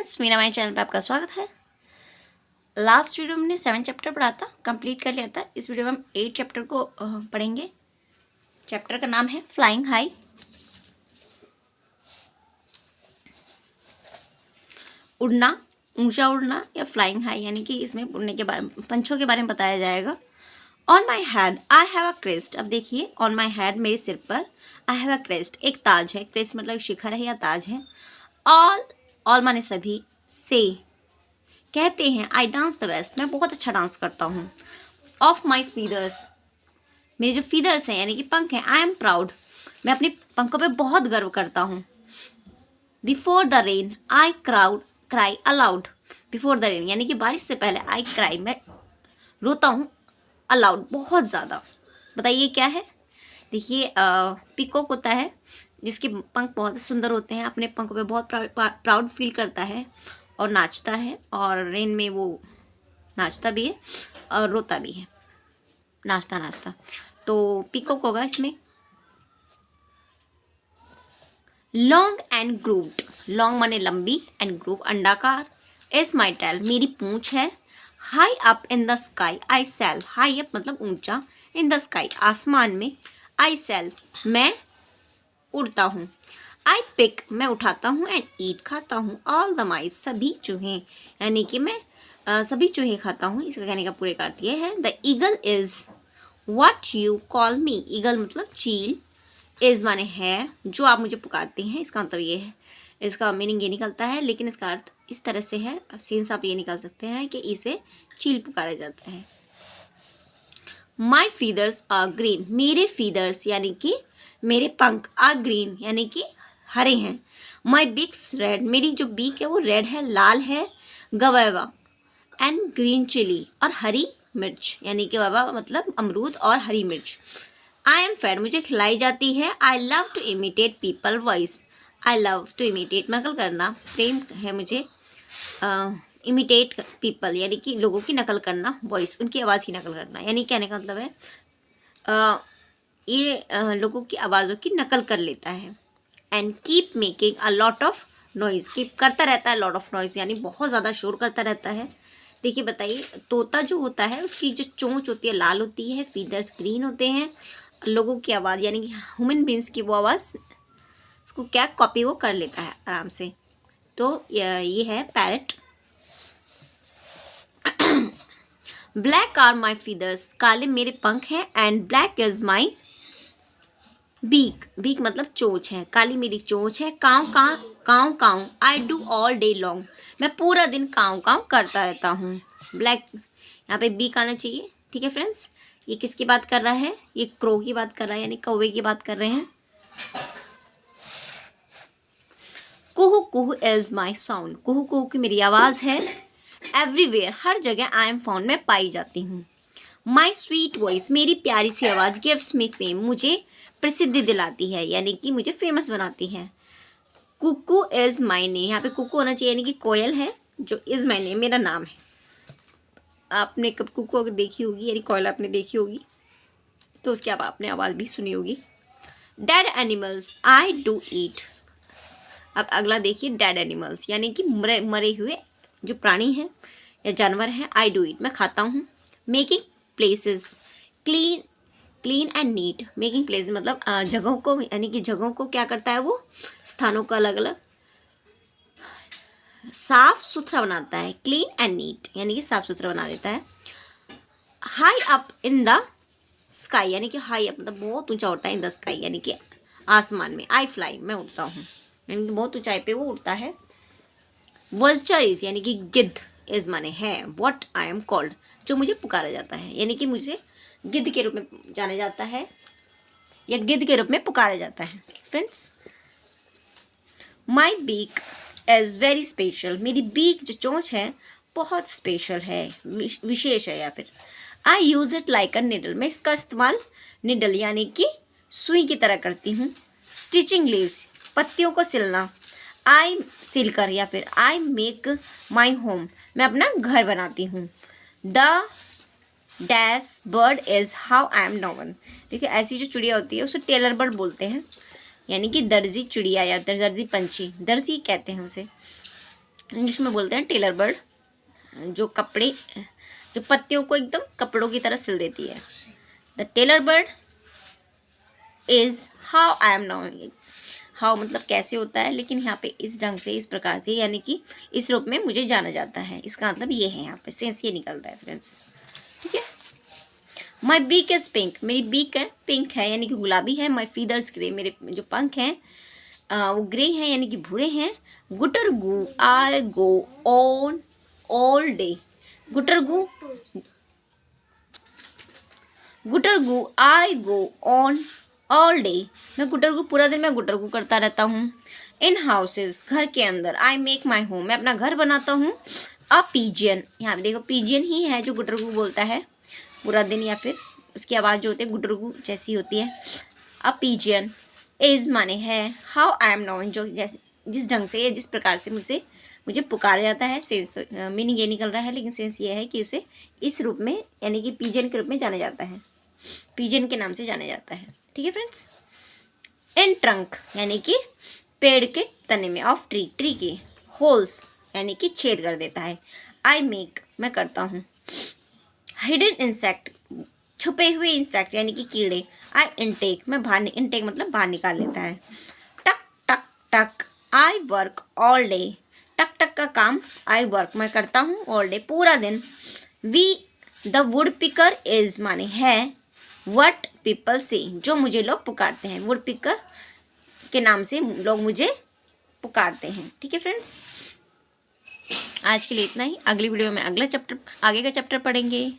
Friends, मेरा हमारे channel पे आपका स्वागत है। लास्ट वीडियो में हमने 7 चैप्टर पढ़ा था, कंप्लीट कर लिया था। इस वीडियो में हम 8 चैप्टर को पढ़ेंगे। चैप्टर का नाम है फ्लाइंग हाई। उड़ना, ऊंचा उड़ना या फ्लाइंग हाई, यानी कि इसमें उड़ने के बारे में, पंछों के बारे में बताया जाएगा। On my head I have a crest. अब देखिए, ऑन माई हेड, मेरे सिर पर, आई हैव अ क्रेस्ट, एक ताज है। क्रेस्ट मतलब शिखर है या ताज है। ऑल माने सभी, से कहते हैं, आई डांस द बेस्ट, मैं बहुत अच्छा डांस करता हूँ। ऑफ माई फीदर्स, मेरे जो फीदर्स हैं यानी कि पंख हैं, आई एम प्राउड, मैं अपने पंखों पे बहुत गर्व करता हूँ। Before the rain I cry allowed, before the rain यानी कि बारिश से पहले, आई क्राई, मैं रोता हूँ, अलाउड बहुत ज़्यादा। बताइए क्या है। देखिए, पीकॉक होता है जिसके पंख बहुत सुंदर होते हैं, अपने पंखों पे बहुत प्राउड फील करता है और नाचता है, और रेन में वो नाचता भी है और रोता भी है, नाचता नाचता। तो पीकॉक होगा इसमें। लॉन्ग एंड ग्रूव्ड, लॉन्ग माने लंबी, एंड ग्रूव अंडाकार। इज माई टेल, मेरी पूंछ है। High up in the sky I sail, high up मतलब ऊंचा, इन द स्काई आसमान में, आई सेल मैं उड़ता हूँ। आई पिक मैं उठाता हूँ, एंड ईट खाता हूँ, ऑल द माइस सभी चूहे, यानी कि मैं सभी चूहे खाता हूँ। इसका कहने का पूरे का अर्थ ये है। The eagle is what you call me, eagle मतलब चील, इज माने है, जो आप मुझे पुकारते हैं, इसका मतलब ये है। इसका मीनिंग ये निकलता है, लेकिन इसका अर्थ इस तरह से है, सिंस आप ये निकाल सकते हैं कि इसे चील पुकारा जाता है। माई फीदर्स आर ग्रीन, मेरे फीदर्स यानी कि मेरे पंख, आर ग्रीन यानी कि हरे हैं। माई बिक्स रेड, मेरी जो बीक है वो रेड है, लाल है। गवैवा एंड ग्रीन चिली, और हरी मिर्च, यानी कि गवैवा मतलब अमरूद और हरी मिर्च। आई एम फेड, मुझे खिलाई जाती है। I love to imitate people voice, I love to imitate नकल करना, प्रेम है मुझे। इमिटेट पीपल यानी कि लोगों की नकल करना, वॉइस उनकी आवाज़ की नकल करना, यानी कहने का मतलब है ये लोगों की आवाज़ों की नकल कर लेता है। And keep making a lot of noise, keep करता रहता है, लॉट ऑफ नॉइज़ यानी बहुत ज़्यादा शोर करता रहता है। देखिए बताइए, तोता जो होता है उसकी जो चोंच होती है लाल होती है, फीदर्स ग्रीन होते हैं। लोगों की आवाज़ यानी कि ह्यूमन बींग्स की वो आवाज़ उसको क्या कॉपी वो कर लेता है आराम से। तो ये है parrot. Black are my feathers, काले मेरे पंख हैं। And black is my beak, beak मतलब चोंच है, काली मेरी चोंच है। काव काव काव I do all day long, मैं पूरा दिन काव काव करता रहता हूँ। ब्लैक यहाँ पे बीक आना चाहिए। ठीक है फ्रेंड्स, ये किसकी बात कर रहा है, ये क्रो की बात कर रहा है, यानी कौवे की बात कर रहे हैं। कुहू कुहू इज माई साउंड, कुहू कुहू की मेरी आवाज़ है। एवरीवेयर हर जगह, आई एम फाउंड मैं पाई जाती हूँ। माई स्वीट वॉइस, मेरी प्यारी सी आवाज़, गिव्स मी फेम, मुझे प्रसिद्धि दिलाती है, यानी कि मुझे फेमस बनाती है। कुकू इज माई नेम, यहाँ पे कुकू होना चाहिए, यानी कि कोयल है, जो इज माई नेम मेरा नाम है। आपने कब कुकू अगर देखी होगी यानी कोयल आपने देखी होगी तो उसकी आपने आवाज़ भी सुनी होगी। डेड एनिमल्स आई डू ईट, अब अगला देखिए, डेड एनिमल्स यानी कि मरे हुए जो प्राणी हैं या जानवर हैं, आई डू ईट मैं खाता हूँ। Making places clean and neat, making place मतलब जगहों को, यानी कि जगहों को क्या करता है वो, स्थानों को अलग अलग साफ सुथरा बनाता है। क्लीन एंड नीट यानी कि साफ सुथरा बना देता है। High up in the sky यानी कि हाई अप मतलब बहुत ऊंचा होता है, इन द स्काई यानी कि आसमान में। आई फ्लाई मैं उड़ता हूँ, यानी कि बहुत ऊंचाई पे वो उड़ता है। वल्चर इज यानी कि गिद्ध, इज माने है, व्हाट आई एम कॉल्ड जो मुझे पुकारा जाता है, यानी कि मुझे गिद्ध के रूप में जाना जाता है या गिद्ध के रूप में पुकारा जाता है। Friends, my beak is very special, मेरी बीक जो चोंच है बहुत स्पेशल है, विशेष है। या फिर I use it like a needle, मैं इसका इस्तेमाल निडल यानी कि सुई की तरह करती हूँ। स्टिचिंग लीव्स पत्तियों को सिलना, आई सिलकर, या फिर आई मेक माई होम मैं अपना घर बनाती हूँ। The dash bird is how I am known, देखिए ऐसी जो चिड़िया होती है उसे टेलर बर्ड बोलते हैं, यानी कि दर्जी चिड़िया या दर्जी पंछी, दर्जी कहते हैं उसे। इंग्लिश में बोलते हैं टेलर बर्ड, जो कपड़े, जो पत्तियों को एकदम कपड़ों की तरह सिल देती है। The tailor bird is how I am now. How मतलब कैसे होता है, लेकिन यहाँ पे इस ढंग से, इस प्रकार से, यानी कि इस रूप में मुझे जाना जाता है। इसका मतलब ये है, यहाँ पे सेंस ये निकल रहा है फ्रेंड्स, ठीक है। माई बीक इज पिंक, मेरी बीक है पिंक है यानी कि गुलाबी है। माई फीदर्स ग्रे, मेरे जो पंख हैं वो ग्रे हैं यानी कि भूरे हैं। गुटर गू आई गो ऑन ऑल डे, गुटर गु आई गो ऑन ऑल डे, मैं गुटरगु पूरा दिन मैं गुटरगु करता रहता हूँ। इन हाउसेज, घर के अंदर। आई मेक माई होम, मैं अपना घर बनाता हूँ। अ पीजियन, यहाँ पे देखो पीजियन ही है जो गुटरगु बोलता है पूरा दिन, या फिर उसकी आवाज़ जो होती है गुटरगु जैसी होती है। अ पीजियन इज माने है, हाउ आई एम नोन, जो जैसे जिस ढंग से या जिस प्रकार से मुझे पुकारा जाता है। सेंस मीनिंग ये निकल रहा है, लेकिन सेंस ये है कि उसे इस रूप में यानी कि पीजन के रूप में जाना जाता है, पीजन के नाम से जाना जाता है, ठीक है फ्रेंड्स। इन ट्रंक यानी कि पेड़ के तने में। ऑफ ट्री, ट्री के। होल्स यानी कि छेद कर देता है। आई मेक, मैं करता हूँ। हिडन इंसेक्ट, छुपे हुए इंसेक्ट यानी कि कीड़े। आई इनटेक, मैं बाहर, इनटेक मतलब बाहर निकाल लेता है। टक टक टक, आई वर्क ऑल डे, टक टक का काम, आई वर्क मैं करता हूँ, ऑल डे पूरा दिन। We the woodpecker is माने है, वट पीपल से, जो मुझे लोग पुकारते हैं, वुड पिकर के नाम से लोग मुझे पुकारते हैं, ठीक है फ्रेंड्स। आज के लिए इतना ही, अगली वीडियो में अगला चैप्टर, आगे का चैप्टर पढ़ेंगे।